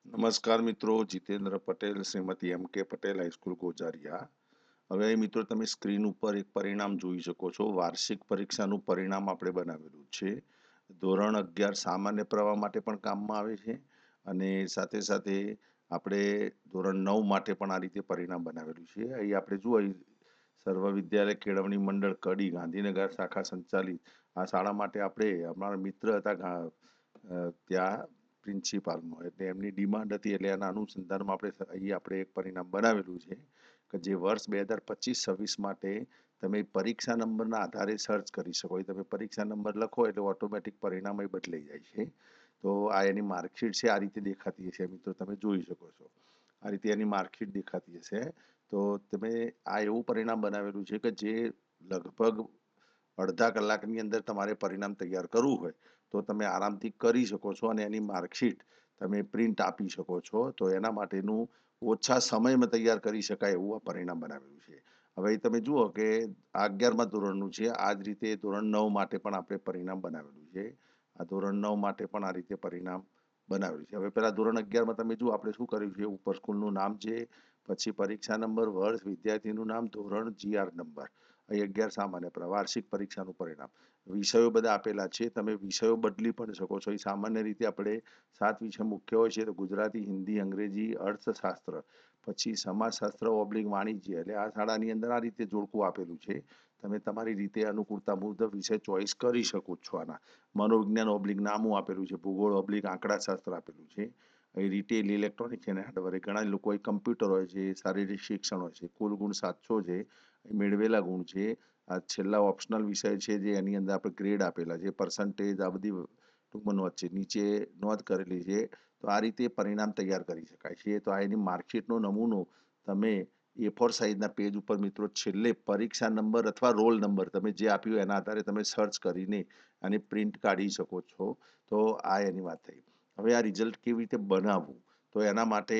નમસ્કાર મિત્રો, જીતેન્દ્ર પટેલ, શ્રીમતી એમ કે પટેલ હાઈસ્કૂલ ગોજારિયા. હવે મિત્રો તમે સ્ક્રીન ઉપર એક પરિણામ જોઈ શકો છો. વાર્ષિક પરીક્ષાનું પરિણામ આપણે બનાવેલું છે. ધોરણ 11 સામાન્ય પ્રવાહ માટે પણ કામમાં આવે છે અને સાથે સાથે આપણે ધોરણ 9 માટે પણ આ રીતે પરિણામ બનાવેલું છે. અહીં આપણે જુઓ, સર્વ વિદ્યાલય કેળવણી મંડળ કડી ગાંધીનગર શાખા સંચાલિત આ શાળા માટે આપણે અમારા મિત્ર હતા ત્યાં પ્રિન્સિપાલમાં, એટલે એમની ડિમાન્ડ હતી, એટલે એના અનુસંધાનમાં આપણે એક પરિણામ બનાવેલું છે કે જે વર્ષ 2025-26 માટે તમે પરીક્ષા નંબરના આધારે સર્ચ કરી શકો. તમે પરીક્ષા નંબર લખો એટલે ઓટોમેટિક પરિણામ બદલાઈ જાય છે. તો આ એની માર્કશીટ છે, આ રીતે દેખાતી હશે મિત્રો, તમે જોઈ શકો છો. આ રીતે એની માર્કશીટ દેખાતી હશે. તો તમે આ એવું પરિણામ બનાવેલું છે કે જે લગભગ અડધા કલાકની અંદર તમારે પરિણામ તૈયાર કરવું હોય તો તમે આરામથી કરી શકો છો અને એની માર્કશીટ તમે પ્રિન્ટ આપી શકો છો. તો એના માટેનું ઓછા સમયમાં તૈયાર કરી શકાય એવું આ પરિણામ બનાવેલું છે. હવે તમે જુઓ કે આ 11મા ધોરણનું છે. આ જ રીતે ધોરણ 9 માટે પણ આપણે પરિણામ બનાવેલું છે. આ ધોરણ 9 માટે પણ આ રીતે પરિણામ બનાવેલું છે. હવે પેલા ધોરણ 11માં તમે જુઓ આપણે શું કર્યું છે. ઉપર સ્કૂલનું નામ છે, પછી પરીક્ષા નંબર, વર્ષ, વિદ્યાર્થીનું નામ, ધોરણ, GR નંબર, અહીં 11 સામાન્ય વાર્ષિક પરીક્ષાનું પરિણામ. વિષયો બધા આપેલા છે, તમે વિષયો બદલી પણ શકો છો. એ સામાન્ય રીતે આપણે 7 વિષય મુખ્ય હોય છે, તો ગુજરાતી, હિન્દી, અંગ્રેજી, અર્થશાસ્ત્ર, પછી સમાજશાસ્ત્ર / વાણિજ્ય. એટલે આ શાળાની અંદર આ રીતે જોડકું આપેલું છે. તમે તમારી રીતે અનુકૂળતા મુજબ વિષય ચોઈસ કરી શકો છો. આના મનોવિજ્ઞાન / નામું આપેલું છે, ભૂગોળ / આંકડાશાસ્ત્ર આપેલું છે. રિટેલ, ઇલેક્ટ્રોનિક્સ અને હાર્ડવેર. ઘણા લોકો કમ્પ્યુટર હોય છે, શારીરિક શિક્ષણ હોય છે. કુલ ગુણ 700 છે, મેળવેલા ગુણ છે. આ છેલ્લા ઓપ્શનલ વિષય છે, જે એની અંદર આપણે ગ્રેડ આપેલા છે, પર્સન્ટેજ, આ બધી ટૂંકમાં નોંધ છે, નીચે નોંધ કરેલી છે. તો આ રીતે પરિણામ તૈયાર કરી શકાય છે. તો આ એની માર્કશીટનો નમૂનો તમે A4 સાઇઝના પેજ ઉપર મિત્રો છેલ્લે પરીક્ષા નંબર અથવા રોલ નંબર તમે જે આપ્યું એના આધારે તમે સર્ચ કરીને આની પ્રિન્ટ કાઢી શકો છો. તો આ એની વાત થઈ. હવે આ રિઝલ્ટ કેવી રીતે બનાવવું, તો એના માટે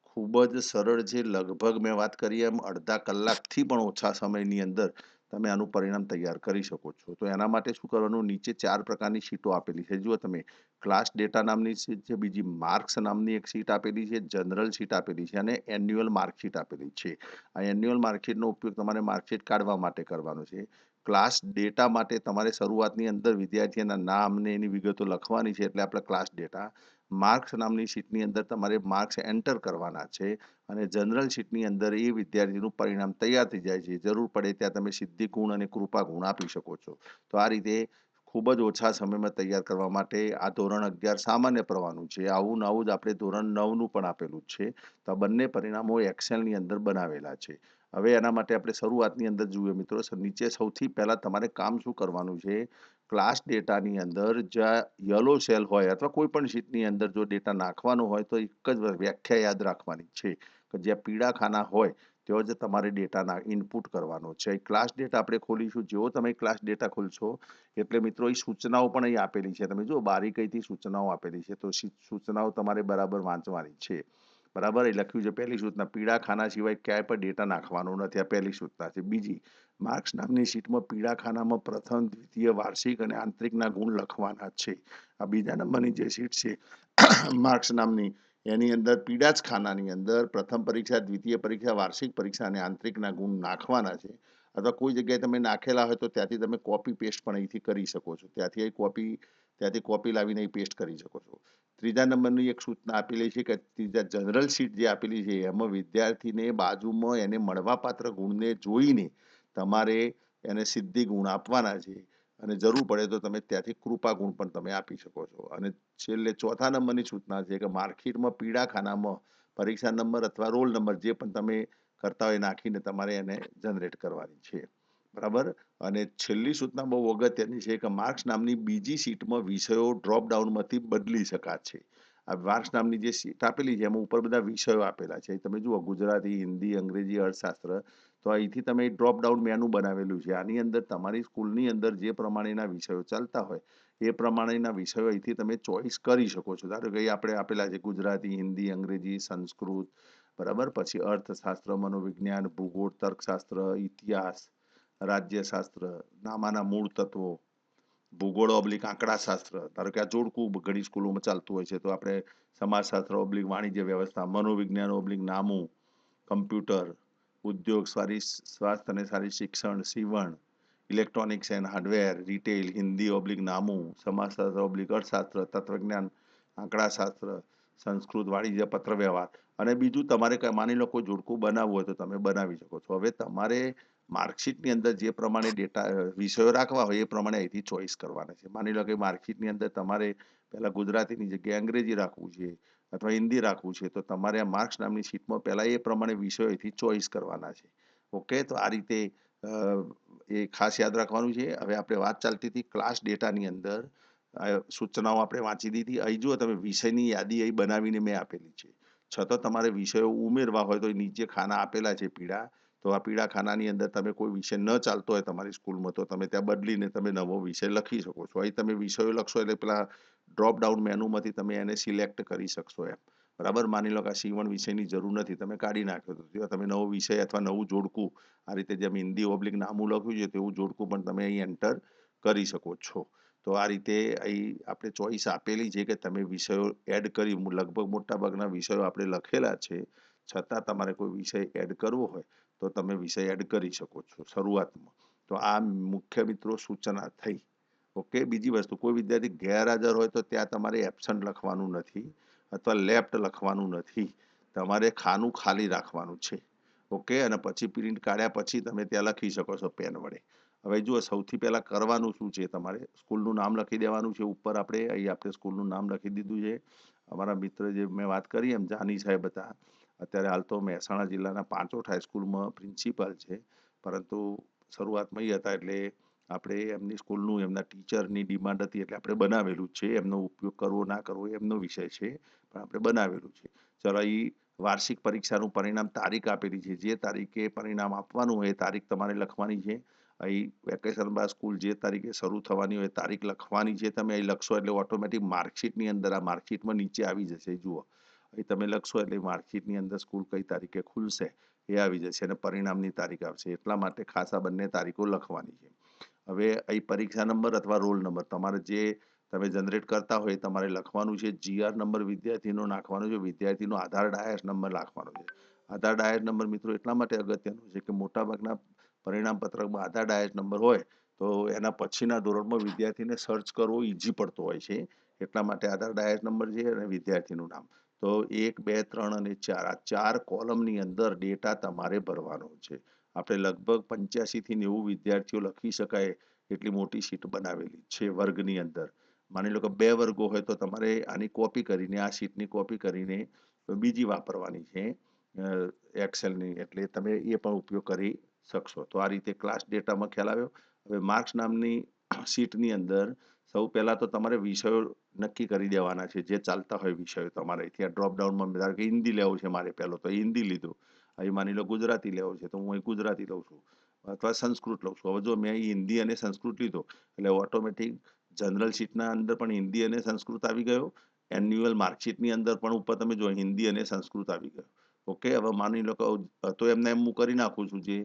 ખૂબ જ સરળ છે. લગભગ મેં વાત કરી એમ અડધા કલાકથી પણ ઓછા સમયની અંદર તમે આનું પરિણામ તૈયાર કરી શકો છો. તો એના માટે શું કરવાનું, નીચે 4 પ્રકારની શીટો આપેલી છે. જુઓ તમે, ક્લાસ ડેટા નામની શીટ છે, બીજી માર્ક્સ નામની એક શીટ આપેલી છે, જનરલ શીટ આપેલી છે અને એન્યુઅલ માર્કશીટ આપેલી છે. આ એન્યુઅલ માર્કશીટનો ઉપયોગ તમારે માર્કશીટ કાઢવા માટે કરવાનો છે. ક્લાસ ડેટા માટે તમારે શરૂઆતની અંદર વિદ્યાર્થીના નામ ને એની વિગતો લખવાની છે, એટલે આપણે ક્લાસ ડેટા. માર્ક્સ નામની શીટની અંદર તમારે માર્ક્સ એન્ટર કરવાના છે અને જનરલ શીટની અંદર એ વિદ્યાર્થીનું પરિણામ તૈયાર થઈ જાય છે. જરૂર પડે ત્યાં તમે સિદ્ધિ ગુણ અને કૃપા ગુણ આપી શકો છો. તો આ રીતે ખૂબ જ ઓછા સમયમાં તૈયાર કરવા માટે આ ધોરણ 11 સામાન્ય પ્રવાહનું છે. આવું નવું જ આપણે ધોરણ 9નું પણ આપેલું જ છે. તો આ બંને પરિણામો એક્સેલની અંદર બનાવેલા છે. હવે એના માટે આપણે શરૂઆતની અંદર જોઈએ મિત્રો, નીચે સૌથી પહેલા તમારે કામ શું કરવાનું છે. ક્લાસ ડેટાની અંદર જ્યાં યલો સેલ હોય અથવા કોઈ પણ શીટની અંદર જો ડેટા નાખવાનો હોય તો એક જ વ્યાખ્યા યાદ રાખવાની છે કે જ્યાં પીળા ખાના હોય ત્યાં જ તમારે ડેટાના ઇનપુટ કરવાનો છે. ક્લાસ ડેટા આપણે ખોલીશું. જેવો તમે ક્લાસ ડેટા ખોલશો એટલે મિત્રો એ સૂચનાઓ પણ અહીં આપેલી છે. તમે જો બારીકાઈથી સૂચનાઓ આપેલી છે, તો સૂચનાઓ તમારે બરાબર વાંચવાની છે. બરાબર, એ લખ્યું છે પહેલી સૂચના, પીળા ખાના સિવાય ક્યાંય પણ ડેટા નાખવાનો નથી. આ પહેલી સૂચના છે. બીજી, માર્ક્સ નામની શીટમાં પીળા ખાનામાં પ્રથમ, દ્વિતીય, વાર્ષિક અને આંતરિકના ગુણ લખવાના છે. આ બીજા નંબરની જે શીટ છે માર્ક્સ નામની, એની અંદર પીળા જ ખાનાની અંદર પ્રથમ પરીક્ષા, દ્વિતીય પરીક્ષા, વાર્ષિક પરીક્ષા અને આંતરિકના ગુણ નાખવાના છે. અથવા કોઈ જગ્યાએ તમે નાખેલા હોય તો ત્યાંથી તમે કોપી પેસ્ટ પણ અહીંથી કરી શકો છો. ત્યાંથી કોપી લાવીને અહીં પેસ્ટ કરી શકો છો. ત્રીજા નંબરની એક સૂચના આપેલી છે કે ત્રીજા જનરલ શીટ જે આપેલી છે એમાં વિદ્યાર્થીને બાજુમાં એને મળવાપાત્ર ગુણને જોઈને તમારે એને સિદ્ધિ ગુણ આપવાના છે અને જરૂર પડે તો તમે ત્યાંથી કૃપા ગુણ પણ તમે આપી શકો છો. અને છેલ્લે ચોથા નંબરની સૂચના છે કે માર્કશીટમાં પીળા ખાનામાં પરીક્ષા નંબર અથવા રોલ નંબર જે પણ તમે કરતા હોય નાખીને તમારે એને જનરેટ કરવાની છે. બરાબર. અને છેલ્લી સૂચના બહુ અગત્યની છે કે માર્ક્સ નામની બીજી શીટમાં વિષયો ડ્રોપ ડાઉનમાંથી બદલી શકાશે. આ માર્ક્સ નામની જે શીટ આપેલી છે એમાં ઉપર બધા વિષયો આપેલા છે. તમે જુઓ, ગુજરાતી, હિન્દી, અંગ્રેજી, અર્થશાસ્ત્ર. તો અહીંથી તમે ડ્રોપ ડાઉન મેનુ બનાવેલું છે. આની અંદર તમારી સ્કૂલની અંદર જે પ્રમાણેના વિષયો ચાલતા હોય એ પ્રમાણેના વિષયો અહીંથી તમે ચોઈસ કરી શકો છો. ધારો કે આપણે આપેલા છે ગુજરાતી, હિન્દી, અંગ્રેજી, સંસ્કૃત, બરાબર, પછી અર્થશાસ્ત્ર, મનોવિજ્ઞાન, ભૂગોળ, તર્કશાસ્ત્ર, ઇતિહાસ, રાજ્યશાસ્ત્ર, નામાના મૂળ તત્વો, ભૂગોળ ઓબ્લિક આંકડાશાસ્ત્ર, ધારો કે આ જોડકું ઘણી સ્કૂલોમાં ચાલતું હોય છે, તો આપણે સમાજશાસ્ત્ર ઓબ્લિક વાણિજ્ય વ્યવસ્થા, મનોવિજ્ઞાન ઓબ્લિક નામું, કમ્પ્યુટર, ઉદ્યોગ, સ્વાસ્થ્ય અને સારી શિક્ષણ, સીવણ, electronics and hardware, retail, Hindi oblique નામું, સમાજશાસ્ત્ર ઓબ્લિક અર્થશાસ્ત્ર, તત્વજ્ઞાન, આંકડાશાસ્ત્ર, સંસ્કૃત, વાણિજ્ય, પત્ર વ્યવહાર. અને બીજું તમારે માની લો કોઈ જોડકું બનાવવું હોય તો તમે બનાવી શકો છો. હવે તમારે માર્કશીટની અંદર જે પ્રમાણે ડેટા વિષયો રાખવા હોય એ પ્રમાણે અહીંથી ચોઈસ કરવાના છે. માની લો કે માર્કશીટની અંદર તમારે પહેલા ગુજરાતીની જગ્યાએ અંગ્રેજી રાખવું છે અથવા હિન્દી રાખવું છે, તો તમારે આ માર્ક્સ નામની શીટમાં પહેલા એ પ્રમાણે વિષયો અહીંથી ચોઈસ કરવાના છે. ઓકે, તો આ રીતે એ ખાસ યાદ રાખવાનું છે. હવે આપણે વાત ચાલતી હતી ક્લાસ ડેટાની અંદર સૂચનાઓ આપણે વાંચી દીધી. અહીં જુઓ તમે વિષયની યાદી અહીં બનાવીને મેં આપેલી છે. છતાં તમારે વિષયો ઉમેરવા હોય તો નીચે ખાના આપેલા છે પીળા, તો આ પીળા ખાનાની અંદર તમે કોઈ વિષય ન ચાલતો હોય તમારી સ્કૂલમાં તો તમે ત્યાં બદલીને તમે નવો વિષય લખી શકો છો. અહીં તમે વિષયો લખશો એટલે પેલા ડ્રોપ ડાઉન મેનુમાંથી તમે એને સિલેક્ટ કરી શકશો એમ. બરાબર, માની લો કે આ સીવણ વિષયની જરૂર નથી, તમે કાઢી નાખ્યો તો ત્યાં તમે નવો વિષય અથવા નવું જોડકું આ રીતે જેમ હિન્દી ઓબ્લિક નામું લખ્યું છે તેવું જોડકું પણ તમે અહીં એન્ટર કરી શકો છો. તો આ રીતે અહીં આપણે ચોઈસ આપેલી છે કે તમે વિષયો એડ કરી, લગભગ મોટાભાગના વિષયો આપણે લખેલા છે, છતાં તમારે કોઈ વિષય એડ કરવો હોય તો તમે વિષય એડ કરી શકો છો શરૂઆતમાં. તો આ મુખ્ય મિત્રો સૂચના થઈ. ઓકે, બીજી વસ્તુ, કોઈ વિદ્યાર્થી ગેરહાજર હોય તો ત્યાં તમારે એબસન્ટ લખવાનું નથી અથવા લેફ્ટ લખવાનું નથી, તમારે ખાનું ખાલી રાખવાનું છે. ઓકે, અને પછી પ્રિન્ટ કાઢ્યા પછી તમે ત્યાં લખી શકો છો પેન વડે. હવે જુઓ, સૌથી પહેલા કરવાનું શું છે, તમારે સ્કૂલનું નામ લખી દેવાનું છે. ઉપર આપણે અહીં આપણે સ્કૂલનું નામ લખી દીધું છે. અમારા મિત્ર જે મેં વાત કરી એમ જાની સાહેબ હતા, અત્યારે હાલ તો મહેસાણા જિલ્લાના પાંચોટ હાઈસ્કૂલમાં પ્રિન્સિપાલ છે, પરંતુ શરૂઆતમાં એ હતા એટલે આપણે એમની સ્કૂલનું એમના ટીચરની ડિમાન્ડ હતી એટલે આપણે બનાવેલું છે. એમનો ઉપયોગ કરવો ના કરવો એમનો વિષય છે, પણ આપણે બનાવેલું છે. ચલો, એ વાર્ષિક પરીક્ષાનું પરિણામ તારીખ આપેલી છે. જે તારીખે પરિણામ આપવાનું હોય એ તારીખ તમારે લખવાની છે. અહીં વેકેશન બાદ સ્કૂલ જે તારીખે શરૂ થવાની હોય તારીખ લખવાની છે. તમે અહીં લખશો એટલે ઓટોમેટિક માર્કશીટની અંદર આ માર્કશીટમાં નીચે આવી જશે. જુઓ, અહીં તમે લખશો એટલે માર્કશીટની અંદર સ્કૂલ કઈ તારીખે ખુલશે એ આવી જશે અને પરિણામની તારીખ આવશે. એટલા માટે ખાસ આ બંને તારીખો લખવાની છે. હવે અહીં પરીક્ષા નંબર અથવા રોલ નંબર તમારે જે તમે જનરેટ કરતા હોય તમારે લખવાનું છે. જીઆર નંબર વિદ્યાર્થીનો નાખવાનો છે, વિદ્યાર્થીનો આધાર ડાયસ નંબર નાખવાનો છે. આધાર ડાયસ નંબર મિત્રો એટલા માટે અગત્યનો છે કે મોટાભાગના પરિણામ પત્રકમાં આધાર ડાયસ નંબર હોય તો એના પછીના ધોરણમાં વિદ્યાર્થીને સર્ચ કરવો ઈઝી પડતો હોય છે. એટલા માટે આધાર ડાયસ નંબર છે અને વિદ્યાર્થીનું નામ. તો 1, 2, 3 અને 4 આ 4 કોલમની અંદર ડેટા તમારે ભરવાનો છે. આપણે લગભગ 85 થી 90 વિદ્યાર્થીઓ લખી શકાય એટલી મોટી શીટ બનાવેલી છે વર્ગની અંદર. માની લો કે 2 વર્ગો હોય તો તમારે આની કોપી કરીને આ શીટની કોપી કરીને બીજી વાપરવાની છે એક્સેલની, એટલે તમે એ પણ ઉપયોગ કરી શકશો. તો આ રીતે ક્લાસ ડેટામાં ખ્યાલ આવ્યો. હવે માર્ક્સ નામની શીટની અંદર સૌ પહેલા તો તમારે વિષયો નક્કી કરી દેવાના છે. જે ચાલતા હોય વિષયો તમારે ત્યાં ડ્રોપ ડાઉનમાં ધારો કે હિન્દી લેવું છે મારે, પહેલો તો હિન્દી લીધું. અહીં માની લો ગુજરાતી લેવો છે તો હું અહીં ગુજરાતી લઉં છું અથવા સંસ્કૃત લઉં છું. હવે જો મેં અહીં હિન્દી અને સંસ્કૃત લીધો એટલે ઓટોમેટિક જનરલ શીટના અંદર પણ હિન્દી અને સંસ્કૃત આવી ગયો. એન્યુઅલ માર્કશીટની અંદર પણ ઉપર તમે જો હિન્દી અને સંસ્કૃત આવી ગયો. ઓકે, હવે માની લો કે તો એમને એમ હું કરી નાખું છું. જે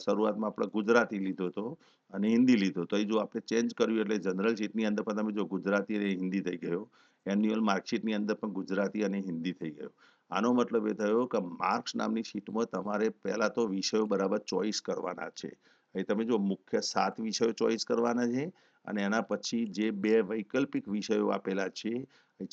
શરૂઆતમાં આપણે ગુજરાતી લીધો હતો અને હિન્દી લીધો તો એ જો આપણે ચેન્જ કર્યું એટલે જનરલ શીટની અંદર પણ તમે જો ગુજરાતી અને હિન્દી થઈ ગયો. એન્યુઅલ માર્કશીટની અંદર પણ ગુજરાતી અને હિન્દી થઈ ગયો. આનો મતલબ એ થયો કે માર્ક્સ નામની શીટમાં તમારે પહેલા તો વિષયો બરાબર ચોઈસ કરવાના છે. અહીં તમે જો મુખ્ય 7 વિષયો ચોઈસ કરવાના છે અને એના પછી જે 2 વૈકલ્પિક વિષયો આપેલા છે,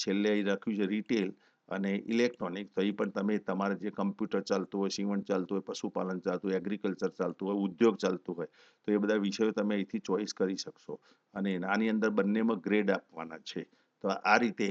છેલ્લે અહીં લખ્યું છે રિટેલ અને ઇલેક્ટ્રોનિક, તો એ પણ તમે તમારે જે કમ્પ્યુટર ચાલતું હોય, સીવણ ચાલતું હોય, પશુપાલન ચાલતું હોય, એગ્રીકલ્ચર ચાલતું હોય, ઉદ્યોગ ચાલતું હોય, તો એ બધા વિષયો તમે અહીંથી ચોઈસ કરી શકશો અને આની અંદર બંનેમાં ગ્રેડ આપવાના છે. તો આ રીતે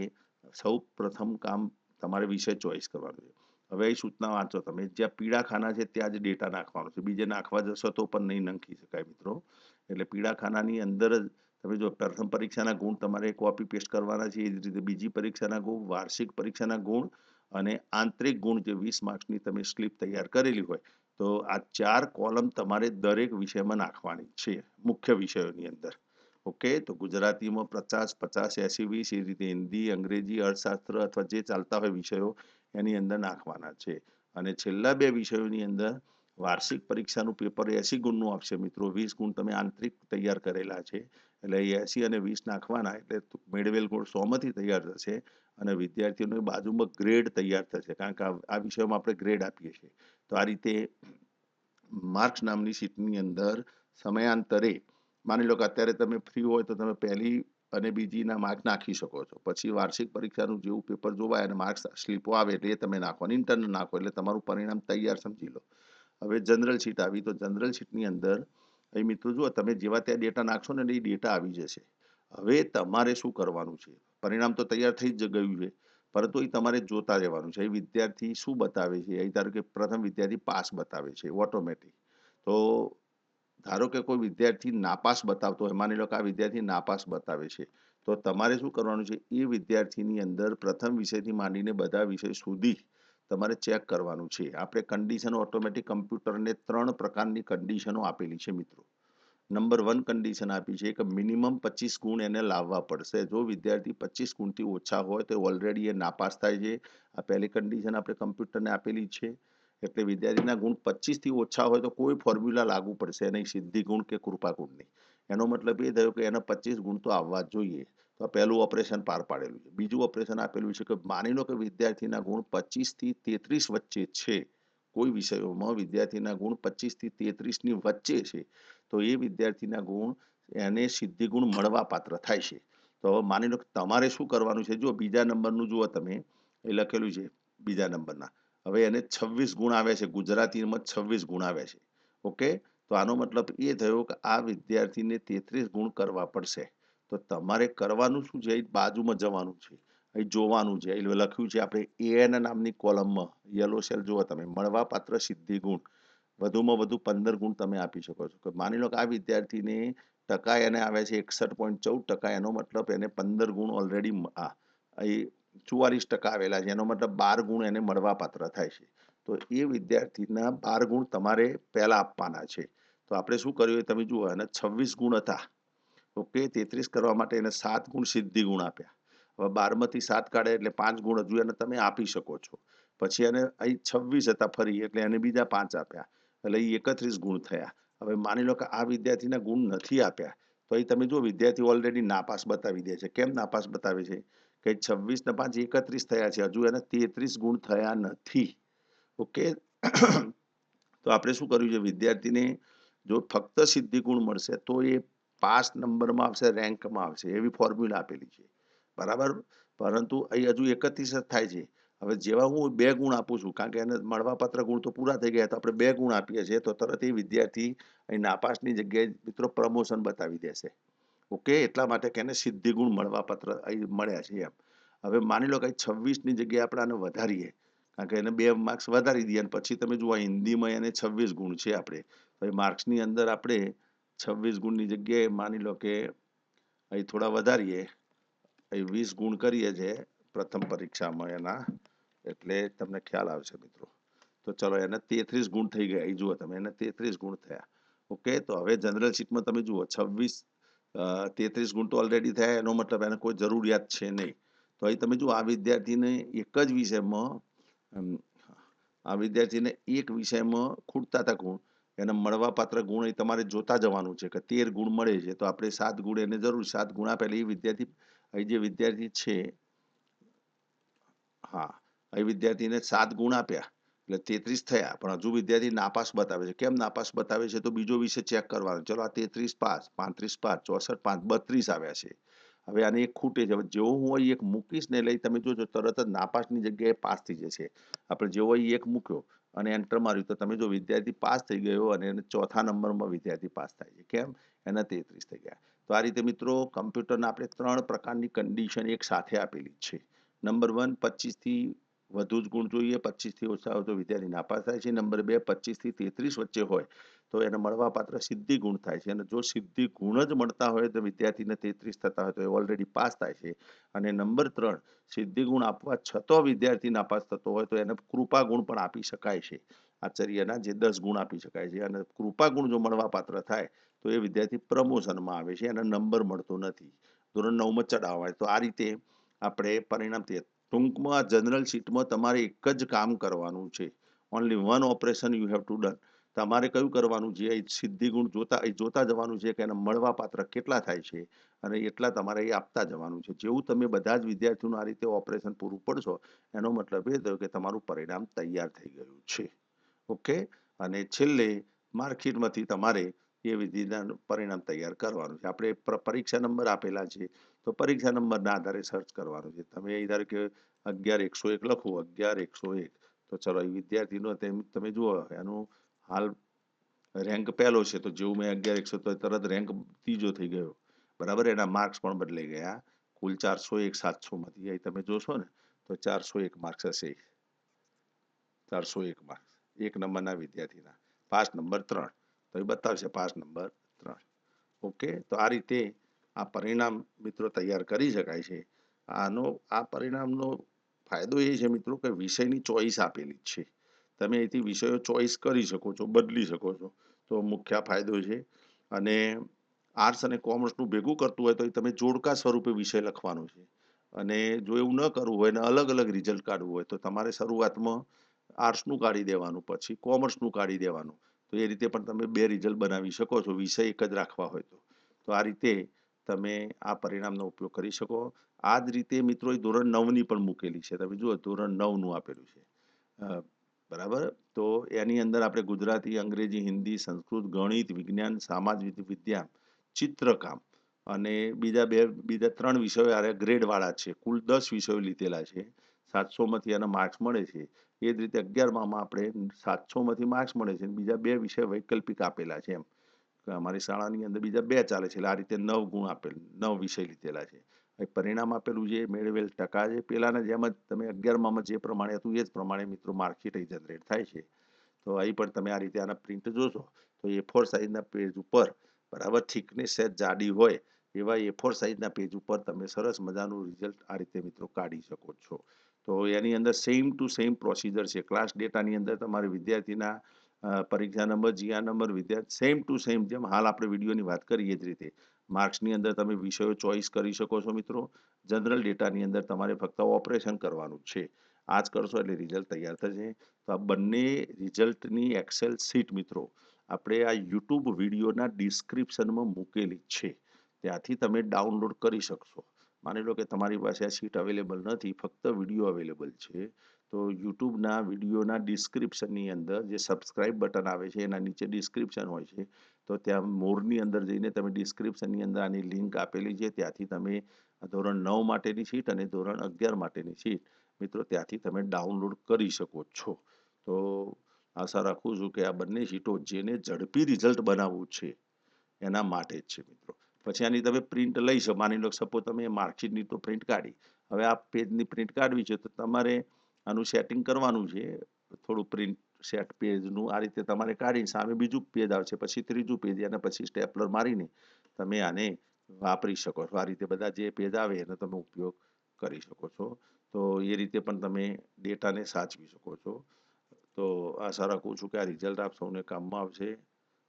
સૌ પ્રથમ કામ તમારે વિષય ચોઈસ કરવાનું છે. હવે એ સૂચના વાંચો તમે. જ્યાં પીળા ખાના છે ત્યાં જ ડેટા નાખવાનો છે. બીજે નાખવા જશો તો પણ નહીં નાખી શકાય મિત્રો. એટલે પીળા ખાનાની અંદર જ તમે જો પ્રથમ પરીક્ષાના ગુણ તમારે કોપી પેસ્ટ કરવાના છે. એ જ રીતે બીજી પરીક્ષાના ગુણ, વાર્ષિક પરીક્ષાના ગુણ અને આંતરિક ગુણ જે 20 માર્ક્સની તમે સ્લિપ તૈયાર કરેલી હોય તો આ 4 કોલમ તમારે દરેક વિષયમાં નાખવાની છે મુખ્ય વિષયોની અંદર. ઓકે, તો ગુજરાતીમાં 50, 50, 80, 20 એ રીતે હિન્દી, અંગ્રેજી, અર્થશાસ્ત્ર અથવા જે ચાલતા હોય વિષયો એની અંદર નાખવાના છે. અને છેલ્લા 2 વિષયોની અંદર વાર્ષિક પરીક્ષાનું પેપર 80 ગુણનું આપશે મિત્રો. 20 ગુણ તમે આંતરિક તૈયાર કરેલા છે એટલે 80 અને 20 નાખવાના એટલે મેળવેલ ગુણ 100 માંથી તૈયાર થશે અને વિદ્યાર્થીઓની બાજુમાં ગ્રેડ તૈયાર થશે, કારણ કે આ વિષયમાં આપણે ગ્રેડ આપીએ છીએ. તો આ રીતે માર્ક્સ નામની શીટની અંદર સમયાંતરે માની લો કે અત્યારે તમે ફ્રી હોય તો તમે પહેલી અને બીજીના માર્ક નાખી શકો છો. પછી વાર્ષિક પરીક્ષાનું જેવું પેપર જોવાય અને માર્ક્સ સ્લીપો આવે એટલે એ તમે નાખો અને ઇન્ટરનલ નાખો એટલે તમારું પરિણામ તૈયાર સમજી લો. હવે જનરલ શીટ આવી, તો જનરલ શીટની અંદર અહીં મિત્રો જુઓ, તમે જેવા ત્યાં ડેટા નાખશો ને એ ડેટા આવી જશે. હવે તમારે શું કરવાનું છે? પરિણામ તો તૈયાર થઈ જ ગયું છે, પરંતુ એ તમારે જોતા રહેવાનું છે. એ વિદ્યાર્થી શું બતાવે છે? અહીં ધારો કે પ્રથમ વિદ્યાર્થી પાસ બતાવે છે ઓટોમેટિક. તો ધારો કે કોઈ વિદ્યાર્થી નાપાસ બતાવતો હોય, માની લો કે આ વિદ્યાર્થી નાપાસ બતાવે છે, તો તમારે શું કરવાનું છે? એ વિદ્યાર્થીની અંદર પ્રથમ વિષયથી માંડીને બધા વિષય સુધી તમારે ચેક કરવાનું છે. આપણે કન્ડિશન ઓટોમેટિક કમ્પ્યુટરને 3 પ્રકારની કન્ડિશનો આપેલી છે મિત્રો. નંબર 1 કન્ડિશન આપી છે કે મિનિમમ 25 ગુણ એને લાવવા પડશે. જો વિદ્યાર્થી 25 ગુણથી ઓછા હોય તો ઓલરેડી એ નાપાસ થાય છે. આ પહેલી કન્ડિશન આપણે કમ્પ્યુટરને આપેલી છે. એટલે વિદ્યાર્થીના ગુણ 25 થી ઓછા હોય તો કોઈ ફોર્મ્યુલા લાગુ પડશે નહીં, સિદ્ધિ ગુણ કે કૃપા ગુણની. એનો મતલબ એ થયો કે એને 25 ગુણ તો આવવા જ જોઈએ. તો આ પહેલું ઓપરેશન પાર પાડેલું છે. બીજું ઓપરેશન આપેલું છે કે માની લો કે વિદ્યાર્થીના ગુણ 25 થી 33 વચ્ચે છે. કોઈ વિષયોમાં વિદ્યાર્થીના ગુણ 25 થી 33 ની વચ્ચે છે, તો એ વિદ્યાર્થીના ગુણ એને સિદ્ધિ ગુણ મળવા પાત્ર થાય છે. તો હવે માની લો કે તમારે શું કરવાનું છે? જો બીજા નંબરનું જુઓ તમે, એ લખેલું છે બીજા નંબરના. હવે એને 26 ગુણ આવે છે, ગુજરાતીમાં 26 ગુણ આવે છે. ઓકે, તો આનો મતલબ એ થયો કે આ વિદ્યાર્થીને 33 ગુણ કરવા પડશે. તો તમારે કરવાનું શું છે? બાજુમાં જવાનું છે, અહીં જોવાનું છે. અહીં લખ્યું છે આપણે એન નામની કોલમમાં યલો સેલ જુઓ તમે, મળવાપાત્ર સિદ્ધિ ગુણ વધુમાં વધુ 15 ગુણ તમે આપી શકો છો. કે માની લો કે આ વિદ્યાર્થીને ટકા એને આવે છે 61.14%. એનો મતલબ એને 15 ગુણ ઓલરેડી 44% આવેલા છે. એનો મતલબ 12 ગુણ એને મળવા પાત્ર થાય છે. તો એ વિદ્યાર્થીના 12 ગુણ તમારે પહેલા આપવાના છે. તો આપણે શું કર્યું એ તમે જુઓ, અને 26 ગુણ હતા. ઓકે, 33 કરવા માટે એને 7 ગુણ સિદ્ધિ ગુણ આપ્યા. હવે 12માંથી 7 કાઢે એટલે 5 ગુણ હજુ એને તમે આપી શકો છો. પછી એને અહીં 26 હતા ફરી એટલે એને બીજા 5 આપ્યા, એટલે એ 31 ગુણ થયા. હવે માની લો કે આ વિદ્યાર્થીના ગુણ નથી આપ્યા, તો અહીં તમે જુઓ વિદ્યાર્થી ઓલરેડી નાપાસ બતાવી દે છે. કેમ નાપાસ બતાવે છે? કે 26 ને 5 31 થયા છે, હજુ એને 33 ગુણ થયા નથી. ઓકે, તો આપણે શું કર્યું છે? વિદ્યાર્થીને જો ફક્ત સિદ્ધિ ગુણ મળશે તો એ પાસ નંબરમાં આવશે, રેન્કમાં આવશે, એવી ફોર્મ્યુલા આપેલી છે. બરાબર? પરંતુ અહીં હજુ 31 જ થાય છે. હવે જેવા હું 2 ગુણ આપું છું, કારણ કે એને મળવાપાત્ર ગુણ તો પૂરા થઈ ગયા, તો આપણે 2 ગુણ આપીએ છીએ, તો તરત એ વિદ્યાર્થી અહીં નાપાસની જગ્યાએ મિત્રો પ્રમોશન બતાવી દેશે. ઓકે, એટલા માટે કે એને સિદ્ધિ ગુણ મળવાપાત્ર અહીં મળ્યા છે એમ. હવે માની લો કે 26ની જગ્યાએ આપણે આને વધારીએ, કારણ કે એને 2 માર્ક્સ વધારી દઈએ અને પછી તમે જુઓ હિન્દીમાં એને 26 ગુણ છે. આપણે તો માર્ક્સની અંદર આપણે 26 ગુણની જગ્યાએ માની લો કે અહીં થોડા વધારીએ, અહીં 20 ગુણ કરીએ છે પ્રથમ પરીક્ષામાં એના, એટલે તમને ખ્યાલ આવશે મિત્રો. તો ચલો, એને 33 ગુણ થઈ ગયા. અહીં જુઓ તમે, એને 33 ગુણ થયા. ઓકે, તો હવે જનરલ શીટમાં તમે જુઓ 33 ગુણ તો ઓલરેડી થયા, એનો મતલબ એને કોઈ જરૂરિયાત છે નહીં. તો અહીં તમે જુઓ આ વિદ્યાર્થીને એક જ વિષયમાં એક વિષયમાં ખૂટતા હતા ગુણ, એને મળવાપાત્ર ગુણ એ તમારે જોતા જવાનું છે કે 13 ગુણ મળે છે, તો આપણે 7 ગુણ એને જરૂર, 7 ગુણ આપેલા એ વિદ્યાર્થી, અહીં જે વિદ્યાર્થી છે, હા, અહીં વિદ્યાર્થીને 7 ગુણ આપ્યા એટલે 33 થયા, પણ હજુ વિદ્યાર્થી નાપાસ બતાવે છે. કેમ નાપાસ બતાવે છે? તો બીજો વિષય ચેક કરવાનો. ચલો, આ 33 પાસ, 35 પાસ, 64 5, 32 આવ્યા છે. હવે આને એક ખૂટે છે. હવે જેવો હું અહીં એક મૂકીશ ને એટલે તમે જોજો તરત જ નાપાસની જગ્યાએ પાસ થઈ જશે. આપણે જેવો અહીં એક મૂક્યો અને એન્ટર માર્યું તો તમે જો વિદ્યાર્થી પાસ થઈ ગયો અને એને ચોથા નંબરમાં વિદ્યાર્થી પાસ થાય છે. કેમ? એના 33 થઈ ગયા. તો આ રીતે મિત્રો કમ્પ્યુટરના આપણે 3 પ્રકારની કન્ડિશન એક સાથે આપેલી છે. નંબર 1, 25 થી વધુ જ ગુણ જોઈએ, 25 થી ઓછા હોય તો વિદ્યાર્થી નાપાસ થાય છે. નંબર 2, 25 થી 33 વચ્ચે હોય તો એને મળવાપાત્ર સિદ્ધિ ગુણ થાય છે, અને જો સિદ્ધિ ગુણ જ મળતા હોય તો વિદ્યાર્થીને 33 થતા હોય તો એ ઓલરેડી પાસ થાય છે. અને નંબર 3, સિદ્ધિ ગુણ આપવા છતાં વિદ્યાર્થી નાપાસ થતો હોય તો એને કૃપા ગુણ પણ આપી શકાય છે. આચાર્યના જે 10 ગુણ આપી શકાય છે, અને કૃપા ગુણ જો મળવાપાત્ર થાય તો એ વિદ્યાર્થી પ્રમોશનમાં આવે છે, એને નંબર મળતો નથી, ધોરણ 9માં ચડાવાય. તો આ રીતે આપણે પરિણામ ટૂંકમાં જનરલ શીટમાં તમારે એક જ કામ કરવાનું છે. Only 1 operation you have to done. તમારે કયું કરવાનું છે એ સિદ્ધિ ગુણ જોતા જવાનું છે કે એના મળવાપાત્ર કેટલા થાય છે અને એટલા તમારે એ આપતા જવાનું છે. જેવું તમે બધા જ વિદ્યાર્થીઓનું આ રીતે ઓપરેશન પૂરું પડશો એનો મતલબ એ થયો કે તમારું પરિણામ તૈયાર થઈ ગયું છે. ઓકે, અને છેલ્લે માર્કશીટમાંથી તમારે એ વિધિના પરિણામ તૈયાર કરવાનું છે. આપણે પરીક્ષા નંબર આપેલા છે તો પરીક્ષા નંબરના આધારે સર્ચ કરવાનું છે. તમે ધારો કે 11,101 લખો 11,101 તો ચલો એ વિદ્યાર્થીનો તમે જુઓ એનું હાલ રેન્ક પહેલો છે તો જેવું મેં 11,100 તો તરત રેન્ક ત્રીજો થઈ ગયો, બરાબર. એના માર્ક્સ પણ બદલાઈ ગયા. કુલ 401 700માંથી અહીં તમે જોશો ને તો 401 માર્ક્સ હશે. 401 માર્ક્સ એક નંબરના વિદ્યાર્થીના. પાસ નંબર 3 તો એ બતાવશે પાસ નંબર 3. ઓકે, તો આ રીતે આ પરિણામ મિત્રો તૈયાર કરી શકાય છે. આ પરિણામનો ફાયદો એ છે મિત્રો કે વિષયની ચોઈસ આપેલી જ છે. તમે અહીંથી વિષયો ચોઈસ કરી શકો છો, બદલી શકો છો, તો મુખ્ય ફાયદો છે. અને આર્ટ્સ અને કોમર્સનું ભેગું કરતું હોય તો તમે જોડકા સ્વરૂપે વિષય લખવાનો છે. અને જો એવું ન કરવું હોય ને અલગ અલગ રિઝલ્ટ કાઢવું હોય તો તમારે શરૂઆતમાં આર્ટ્સનું કાઢી દેવાનું, પછી કોમર્સનું કાઢી દેવાનું. તો એ રીતે પણ તમે 2 રિઝલ્ટ બનાવી શકો છો વિષય એક જ રાખવા હોય તો. તો આ રીતે તમે આ પરિણામનો ઉપયોગ કરી શકો. આ જ રીતે મિત્રો ધોરણ 9ની પણ મૂકેલી છે. તમે જુઓ ધોરણ 9નું આપેલું છે. બરાબર, તો એની અંદર આપણે ગુજરાતી, અંગ્રેજી, હિન્દી, સંસ્કૃત, ગણિત, વિજ્ઞાન, સામાજિક વિજ્ઞાન, ચિત્રકામ અને બીજા 3 વિષયો આરે ગ્રેડવાળા છે. કુલ 10 વિષયો લીધેલા છે. 700માંથી એના માર્ક્સ મળે છે. એ જ રીતે 11માં આપણે 700માંથી માર્ક્સ મળે છે. બીજા 2 વિષય વૈકલ્પિક આપેલા છે એમ. અમારી શાળાની અંદર બીજા 2 ચાલે છે. એટલે આ રીતે 9 ગુણ આપેલ, 9 વિષય લીધેલા છે. પરિણામ આપેલું છે, મેળવેલ ટકા છે. પેલાના જેમ જ તમે 11માં જે પ્રમાણે હતું એ જ પ્રમાણે મિત્રો માર્કશીટ જનરેટ થાય છે. તો અહીં પણ તમે આ રીતે આના પ્રિન્ટ જોશો તો A4 સાઇઝના પેજ ઉપર, બરાબર, થિકનેસ સહેજ જાડી હોય એવા A4 સાઇઝના પેજ ઉપર તમે સરસ મજાનું રિઝલ્ટ આ રીતે મિત્રો કાઢી શકો છો. તો એની અંદર સેમ ટુ સેમ પ્રોસિજર છે. ક્લાસ ડેટાની અંદર તમારે વિદ્યાર્થીના પરીક્ષા નંબર, જીઆર નંબર, વિદ્યાર્થી સેમ ટુ સેમ જેમ હાલ આપણે વિડીયોની વાત કરીએ જ રીતે માર્ક્સની અંદર તમે વિષયો ચોઈસ કરી શકો છો મિત્રો. જનરલ ડેટાની અંદર તમારે ફક્ત ઓપરેશન કરવાનું છે. આ જ કરશો એટલે રિઝલ્ટ તૈયાર થશે. તો આ બંને રિઝલ્ટની એક્સેલ શીટ મિત્રો આપણે આ યુટ્યુબ વિડીયોના ડિસ્ક્રિપ્શનમાં મૂકેલી છે. ત્યાંથી તમે ડાઉનલોડ કરી શકશો. માની લો કે તમારી પાસે આ શીટ અવેલેબલ નથી, ફક્ત વિડીયો અવેલેબલ છે, તો યુટ્યુબના વિડીયોના ડિસ્ક્રિપ્શનની અંદર જે સબસ્ક્રાઇબ બટન આવે છે એના નીચે ડિસ્ક્રિપ્શન હોય છે. તો ત્યાં મોરની અંદર જઈને તમે ડિસ્ક્રિપ્શનની અંદર આની લિંક આપેલી છે, ત્યાંથી તમે ધોરણ 9 માટેની શીટ અને ધોરણ 11 માટેની શીટ મિત્રો ત્યાંથી તમે ડાઉનલોડ કરી શકો છો. તો આશા રાખું છું કે આ બંને શીટો જેને ઝડપી રિઝલ્ટ બનાવવું છે એના માટે જ છે મિત્રો. પછી આની તમે પ્રિન્ટ લઈ શકો. માની લો સપોઝ તમે માર્કશીટની તો પ્રિન્ટ કાઢી, હવે આ પેજની પ્રિન્ટ કાઢવી છે તો તમારે આનું સેટિંગ કરવાનું છે. થોડું પ્રિન્ટ સેટ પેજનું આ રીતે તમારે કાઢીને સામે બીજું પેજ આવશે, પછી ત્રીજું પેજ, અને પછી સ્ટેપલર મારીને તમે આને વાપરી શકો છો. આ રીતે બધા જે પેજ આવે એનો તમે ઉપયોગ કરી શકો છો. તો એ રીતે પણ તમે ડેટાને સાચવી શકો છો. તો આશા રાખું છું કે આ રિઝલ્ટ આપ સૌને કામમાં આવશે.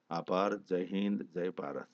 આભાર. જય હિન્દ, જય ભારત.